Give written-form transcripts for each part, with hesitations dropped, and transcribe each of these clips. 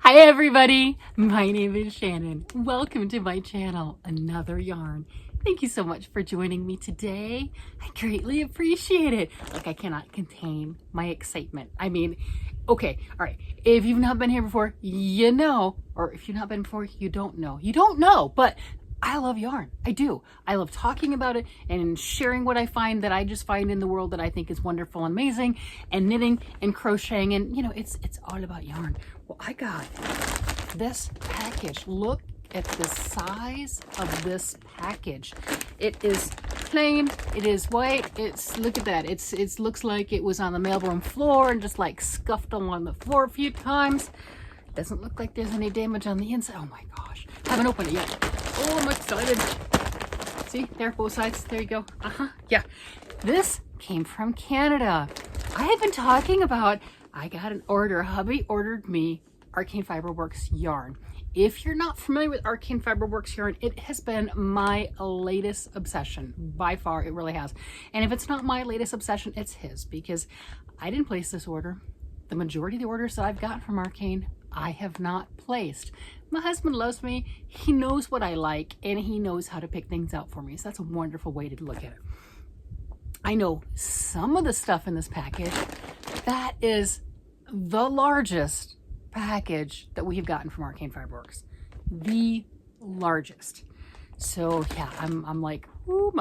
Hi everybody, my name is Shannon. Welcome to my channel, Another Yarn. Thank you so much for joining me today. I greatly appreciate it. Like, I cannot contain my excitement. I mean, okay, all right. If you've not been here before, you know, or if you've not been before, you don't know. You don't know, but I love yarn. I do. I love talking about it and sharing what I find that I just find in the world that I think is wonderful and amazing, and knitting and crocheting, and you know, it's all about yarn. Well, I got this package. Look at the size of this package. It is plain, it is white, look at that. It looks like it was on the mailroom floor and just like scuffed along the floor a few times. Doesn't look like there's any damage on the inside. Oh my gosh, haven't opened it yet. Oh, I'm excited. See, there, both sides. There you go. Yeah. This came from Canada. I have been talking about, I got an order. Hubby ordered me Arcane Fiberworks yarn. If you're not familiar with Arcane Fiberworks yarn, it has been my latest obsession. By far, it really has. And if it's not my latest obsession, it's his, because I didn't place this order. The majority of the orders that I've gotten from Arcane, I have not placed. My husband loves me. He knows what I like, and he knows how to pick things out for me. So that's a wonderful way to look at it. I know some of the stuff in this package, that is the largest package that we have gotten from Arcane Fiberworks. The largest. So yeah, I'm like, ooh,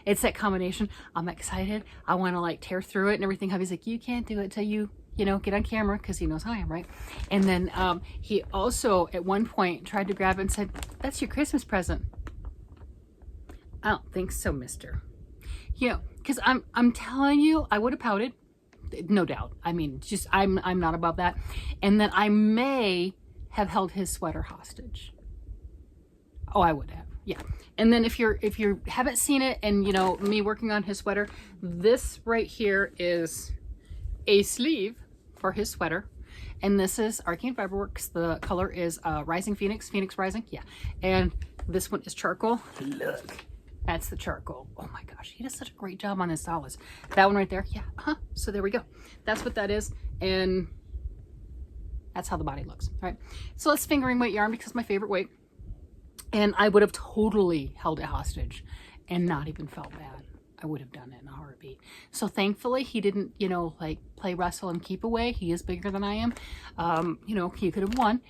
it's that combination. I'm excited. I want to like tear through it and everything. Hubby's like, you can't do it till you know, get on camera, because he knows how I am, right? And then he also at one point tried to grab it and said, that's your Christmas present. I don't think so, mister. You know, because I'm telling you, I would have pouted, no doubt. I mean, just I'm not above that. And then I may have held his sweater hostage. Oh, I would have. Yeah. And then if you haven't seen it, and you know me working on his sweater, this right here is a sleeve for his sweater, and this is Arcane Fiberworks. The color is Rising Phoenix Rising. Yeah. And this one is charcoal. Look, that's the charcoal. Oh my gosh, he does such a great job on his solids. That one right there. Yeah. So there we go. That's what that is, and that's how the body looks. All right. So let's fingering weight yarn, because it's my favorite weight. And I would have totally held it hostage and not even felt bad. I would have done it in a heartbeat. So thankfully he didn't, you know, like play wrestle and keep away. He is bigger than I am. You know, he could have won.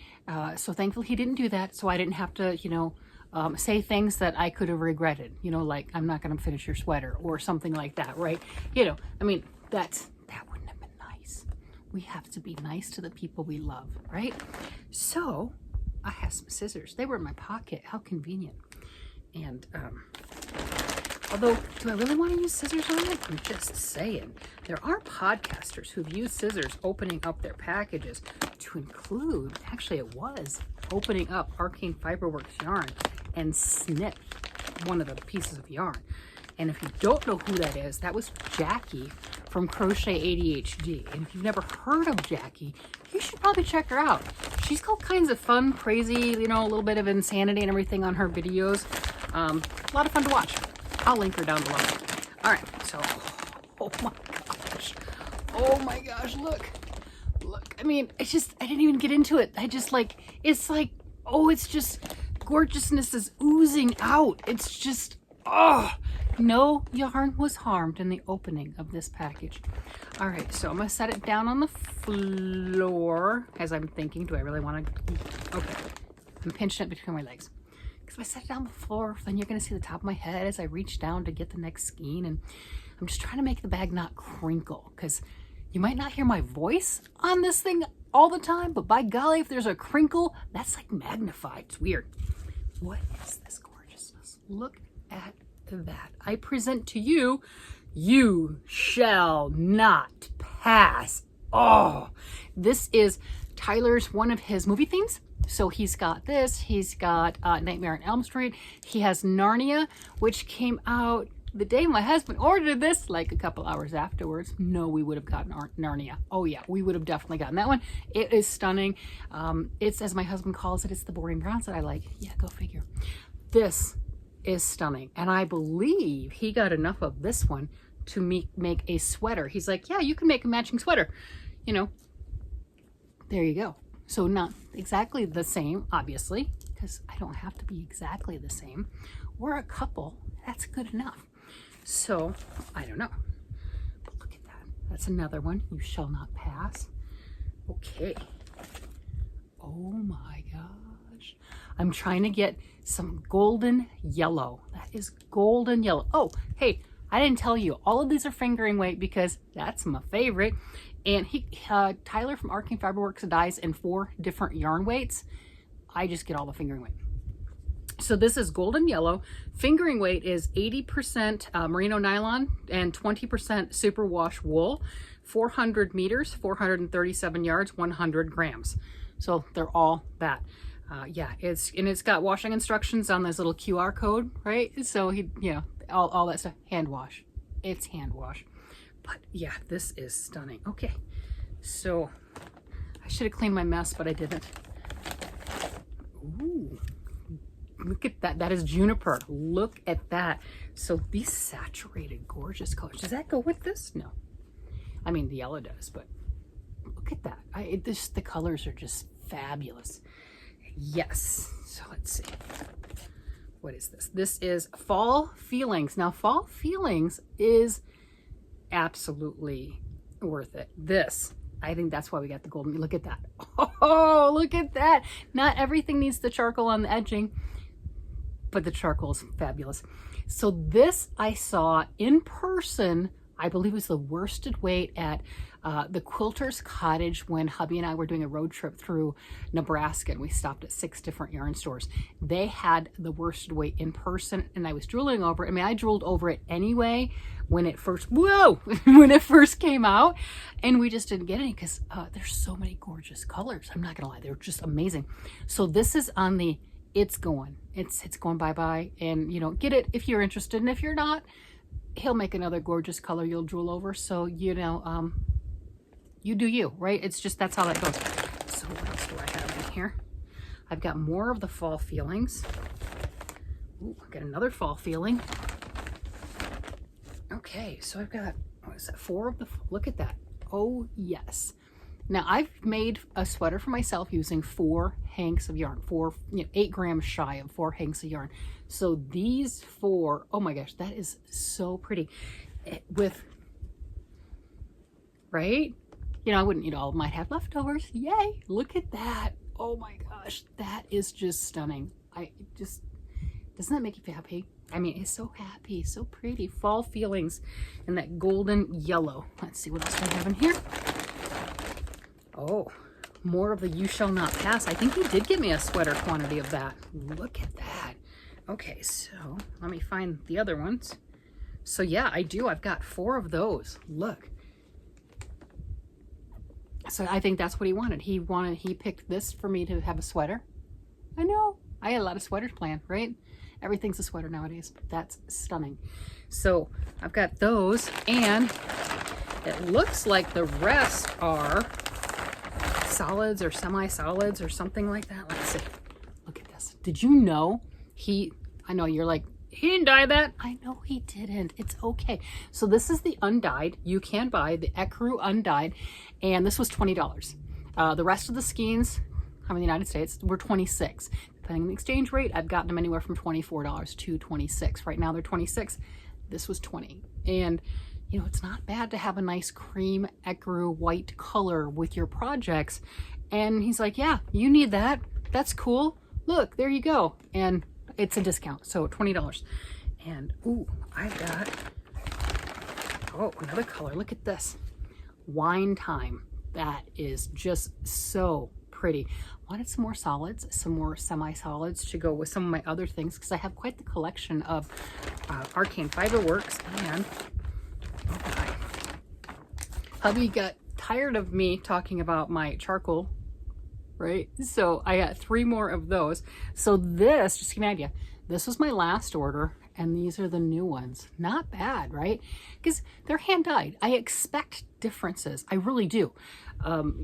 So thankfully he didn't do that. So I didn't have to, you know, say things that I could have regretted, you know, like, I'm not going to finish your sweater or something like that. Right. You know, I mean, that wouldn't have been nice. We have to be nice to the people we love. Right. So I have some scissors. They were in my pocket. How convenient. And, although, do I really want to use scissors on it? I'm just saying. There are podcasters who've used scissors opening up their packages to include, actually it was, opening up Arcane Fiberworks yarn and snip one of the pieces of yarn. And if you don't know who that is, that was Jackie from Crochet ADHD. And if you've never heard of Jackie, you should probably check her out. She's got all kinds of fun, crazy, you know, a little bit of insanity and everything on her videos. A lot of fun to watch. I'll link her down below. All right, so, oh my gosh, look. I mean, I didn't even get into it. It's like, oh, it's just, gorgeousness is oozing out. It's just, oh, no yarn was harmed in the opening of this package. All right, so I'm gonna set it down on the floor as I'm thinking, do I really wanna, okay. I'm pinching it between my legs. Because if I set it down on the floor, then you're going to see the top of my head as I reach down to get the next skein. And I'm just trying to make the bag not crinkle, because you might not hear my voice on this thing all the time, but by golly, if there's a crinkle, that's like magnified. It's weird. What is this gorgeousness? Look at that. I present to you, you shall not pass. Oh, this is Tyler's, one of his movie themes. So he's got this, he's got Nightmare on Elm Street, he has Narnia, which came out the day my husband ordered this, like a couple hours afterwards. No, we would have gotten Narnia. Oh yeah, we would have definitely gotten that one. It is stunning. It's, as my husband calls it, it's the boring browns that I like. Yeah, go figure. This is stunning. And I believe he got enough of this one to make a sweater. He's like, yeah, you can make a matching sweater. You know, there you go. So not exactly the same, obviously, because I don't have to be exactly the same. We're a couple, that's good enough. So I don't know, but look at that. That's another one, You Shall Not Pass. Okay. Oh my gosh. I'm trying to get some golden yellow. That is golden yellow. Oh, hey, I didn't tell you, all of these are fingering weight because that's my favorite. And Tyler from Arcane Fiberworks dyes in 4 different yarn weights. I just get all the fingering weight. So this is golden yellow. Fingering weight is 80% merino nylon and 20% superwash wool. 400 meters, 437 yards, 100 grams. So they're all that. Yeah, it's got washing instructions on this little QR code, right? So all that stuff, hand wash. It's hand wash. But yeah, this is stunning. Okay, so I should have cleaned my mess, but I didn't. Ooh, look at that. That is juniper. Look at that. So these saturated, gorgeous colors. Does that go with this? No. I mean, the yellow does, but look at that. The colors are just fabulous. Yes. So let's see. What is this? This is Fall Feelings. Now, Fall Feelings is absolutely worth it. I think that's why we got the golden. Look at that. Oh, look at that. Not everything needs the charcoal on the edging, but the charcoal is fabulous. So this I saw in person, I believe it was the worsted weight at the Quilter's Cottage when hubby and I were doing a road trip through Nebraska, and we stopped at 6 different yarn stores. They had the worsted weight in person, and I was drooling over it. I mean, I drooled over it anyway when it first, when it first came out, and we just didn't get any because there's so many gorgeous colors. I'm not gonna lie, they're just amazing. So this is on the, it's going bye-bye, and get it if you're interested, and if you're not, he'll make another gorgeous color you'll drool over. So, you do you, right? It's just, that's how that goes. So what else do I have in here? I've got more of the Fall Feelings. Ooh, I've got another Fall Feeling. Okay, so I've got, what is that? 4 of the, look at that. Oh, yes. Now I've made a sweater for myself using 4 hanks of yarn, 8 grams shy of 4 hanks of yarn. So these 4, oh my gosh, that is so pretty. Right? I wouldn't eat all of them. Might have leftovers. Yay! Look at that. Oh my gosh, that is just stunning. Doesn't that make you happy? I mean, it's so happy, so pretty. Fall Feelings and that golden yellow. Let's see what else I have in here. Oh, more of the You Shall Not Pass. I think he did give me a sweater quantity of that. Look at that. Okay, so let me find the other ones. So yeah, I do. I've got 4 of those. Look. So I think that's what he wanted. He picked this for me to have a sweater. I know. I had a lot of sweaters planned, right? Everything's a sweater nowadays. That's stunning. So I've got those, and it looks like the rest are solids or semi-solids or something like that. Let's see. Look at this. Did you know I know you're like, he didn't dye that. I know he didn't. It's okay. So this is the Undyed. You can buy the Ecru Undyed, and this was $20. The rest of the skeins, I'm in the United States, were $26. Depending on the exchange rate, I've gotten them anywhere from $24 to $26. Right now they're $26. This was $20. And it's not bad to have a nice cream ecru white color with your projects. And he's like, yeah, you need that. That's cool. Look, there you go. And it's a discount, so $20. And ooh, I've got, oh, another color. Look at this. Wine Time. That is just so pretty. Wanted some more solids, some more semi-solids to go with some of my other things, because I have quite the collection of Arcane Fiberworks. And oh my, hubby got tired of me talking about my charcoal, right? So I got 3 more of those. So this, just to give you an idea, this was my last order, and these are the new ones. Not bad, right? Because they're hand dyed. I expect differences. I really do.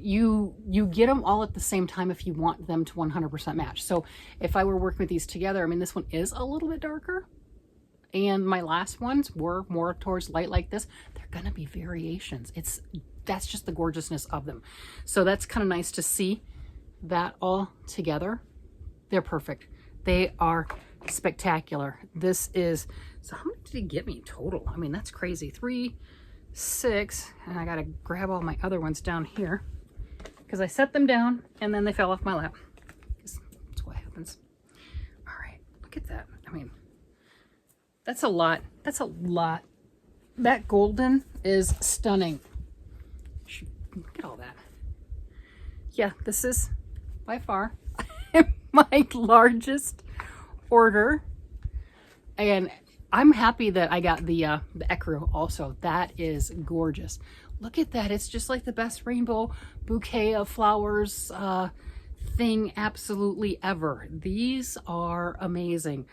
You get them all at the same time if you want them to 100% match. So if I were working with these together, I mean, this one is a little bit darker, and my last ones were more towards light like this. They're gonna be variations. That's just the gorgeousness of them. So that's kind of nice to see. that all together, they're perfect. They are spectacular. This is, so how much did he get me total? I mean, that's crazy. 3, 6, and I gotta grab all my other ones down here because I set them down and then they fell off my lap. That's what happens. All right, look at that. I mean, that's a lot. That's a lot. That golden is stunning. Look at all that. Yeah, this is by far my largest order, and I'm happy that I got the ecru also. That is gorgeous. Look at that. It's just like the best rainbow bouquet of flowers thing absolutely ever. These are amazing.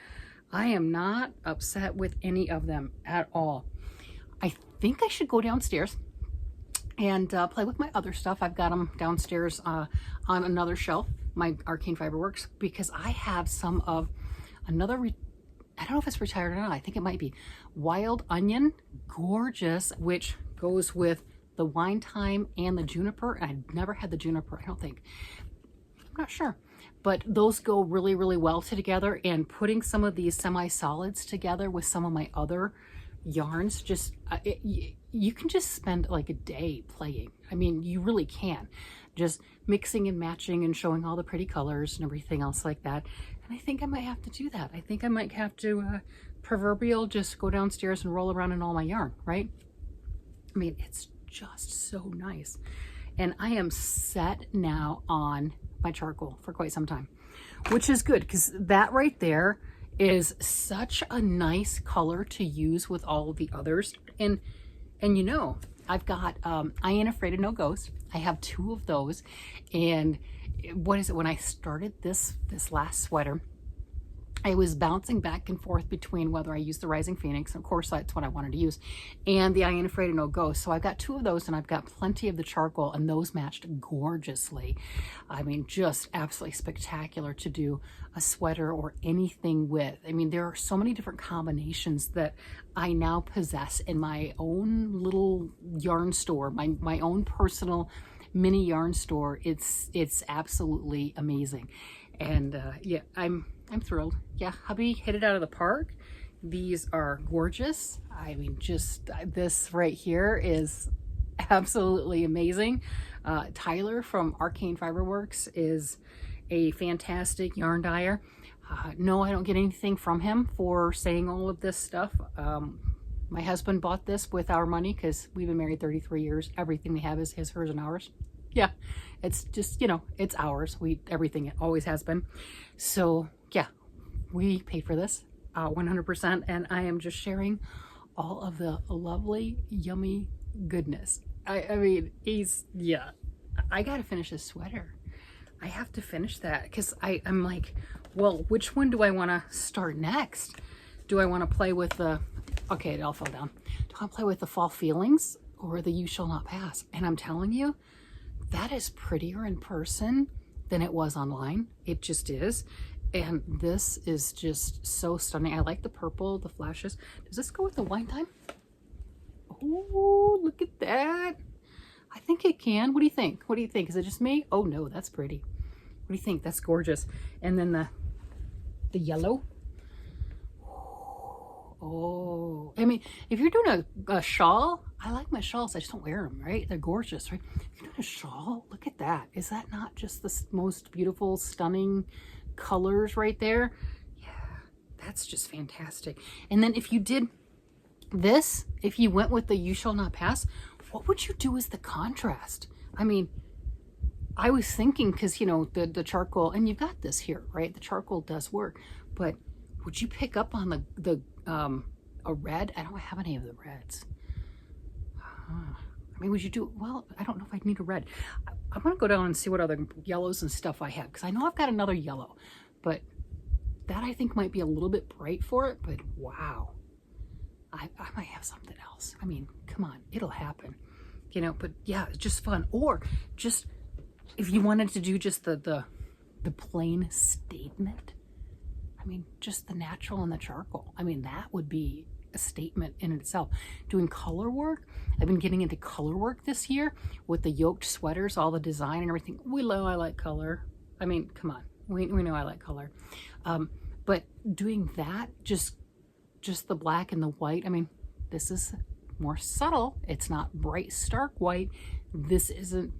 I am not upset with any of them at all. I think I should go downstairs and play with my other stuff. I've got them downstairs on another shelf, my Arcane Fiberworks, because I have some of another, I don't know if it's retired or not, I think it might be, Wild Onion, gorgeous, which goes with the Wine Time and the Juniper. I've never had the Juniper, I don't think. I'm not sure. But those go really, really well together, and putting some of these semi-solids together with some of my other yarns, just you can just spend like a day playing. I mean, you really can, just mixing and matching and showing all the pretty colors and everything else like that. And I think I might have to do that. I think I might have to proverbial just go downstairs and roll around in all my yarn, right? I mean, it's just so nice. And I am set now on my charcoal for quite some time, which is good because that right there is such a nice color to use with all of the others. And you know, I've got I Ain't Afraid of No Ghost. I have 2 of those. And what is it, when I started this last sweater, I was bouncing back and forth between whether I use the Rising Phoenix, of course that's what I wanted to use, and the I Ain't Afraid of No Ghost. So I've got 2 of those, and I've got plenty of the charcoal, and those matched gorgeously. I mean, just absolutely spectacular to do a sweater or anything with. I mean, there are so many different combinations that I now possess in my own little yarn store, my own personal mini yarn store. It's absolutely amazing. And yeah, I'm thrilled. Yeah, hubby hit it out of the park. These are gorgeous. I mean, just this right here is absolutely amazing. Tyler from Arcane Fiberworks is a fantastic yarn dyer. No, I don't get anything from him for saying all of this stuff. My husband bought this with our money because we've been married 33 years. Everything we have is his, hers, and ours. Yeah, it's just, you know, it's ours. Everything, it always has been. So yeah, we paid for this 100%, and I am just sharing all of the lovely, yummy goodness. I mean, yeah, I gotta finish this sweater. I have to finish that because I'm like, well, which one do I want to start next? Do I want to play with the, okay, it all fell down. Do I want to play with the Fall Feelings or the You Shall Not Pass? And I'm telling you, that is prettier in person than it was online. It just is. And this is just so stunning. I like the purple, the flashes. Does this go with the Wine Time? Oh, look at that. I think it can. What do you think? What do you think? Is it just me? Oh no, that's pretty. What do you think? That's gorgeous. And then the yellow. Oh, I mean, if you're doing a shawl, I like my shawls. I just don't wear them, right? They're gorgeous, right? If you're doing a shawl, look at that. Is that not just the most beautiful, stunning colors right there? Yeah, that's just fantastic. And then if you did this, if you went with the You Shall Not Pass, what would you do as the contrast? I mean, I was thinking, because, you know, the charcoal, and you've got this here, right? The charcoal does work, but would you pick up on a red? I don't have any of the reds. I mean, would you do, well, I don't know if I'd need a red. I'm going to go down and see what other yellows and stuff I have, because I know I've got another yellow, but that I think might be a little bit bright for it, but wow. I might have something else. I mean, come on, it'll happen, you know, but yeah, it's just fun. Or just, if you wanted to do just the plain statement, I mean, just the natural and the charcoal. I mean, that would be a statement in itself. Doing color work, I've been getting into color work this year with the yoked sweaters, all the design and everything. I like color. I mean, come on, we know I like color. But doing that, just the black and the white, I mean, this is more subtle. It's not bright, stark white. This isn't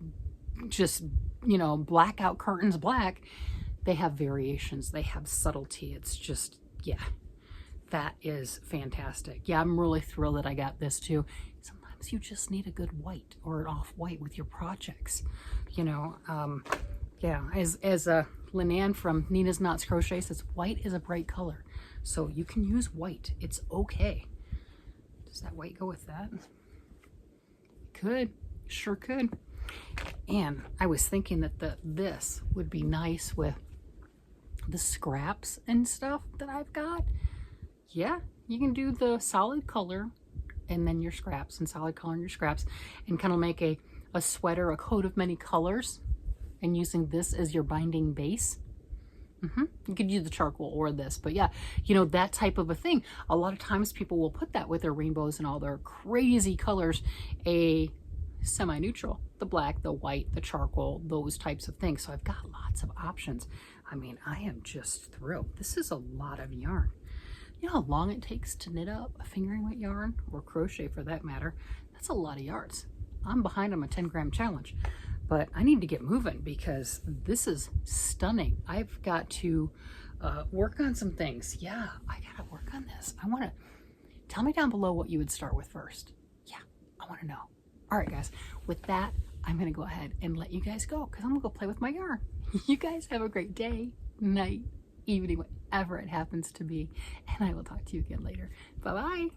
just, you know, blackout curtains black. They have variations. They have subtlety. It's just, yeah, that is fantastic. Yeah, I'm really thrilled that I got this too. Sometimes you just need a good white or an off-white with your projects, you know. Yeah, as Lynanne from Nina's Knots Crochet says, white is a bright color. So you can use white. It's okay. Does that white go with that? Could. Sure could. And I was thinking that this would be nice with the scraps and stuff that I've got. Yeah, you can do the solid color and then your scraps, and solid color and your scraps, and kind of make a sweater, a coat of many colors, and using this as your binding base. You could use the charcoal or this, but yeah, you know, that type of a thing. A lot of times people will put that with their rainbows and all their crazy colors, a semi-neutral, the black, the white, the charcoal, those types of things. So I've got lots of options. I mean, I am just thrilled. This is a lot of yarn. You know how long it takes to knit up a fingering weight yarn, or crochet for that matter? That's a lot of yards. I'm behind on my 10-gram challenge, but I need to get moving because this is stunning. I've got to work on some things. Yeah, I gotta work on this. I wanna, tell me down below what you would start with first. Yeah, I wanna know. All right, guys, with that, I'm gonna go ahead and let you guys go because I'm gonna go play with my yarn. You guys have a great day, night, evening, whatever it happens to be, and I will talk to you again later. Bye-bye.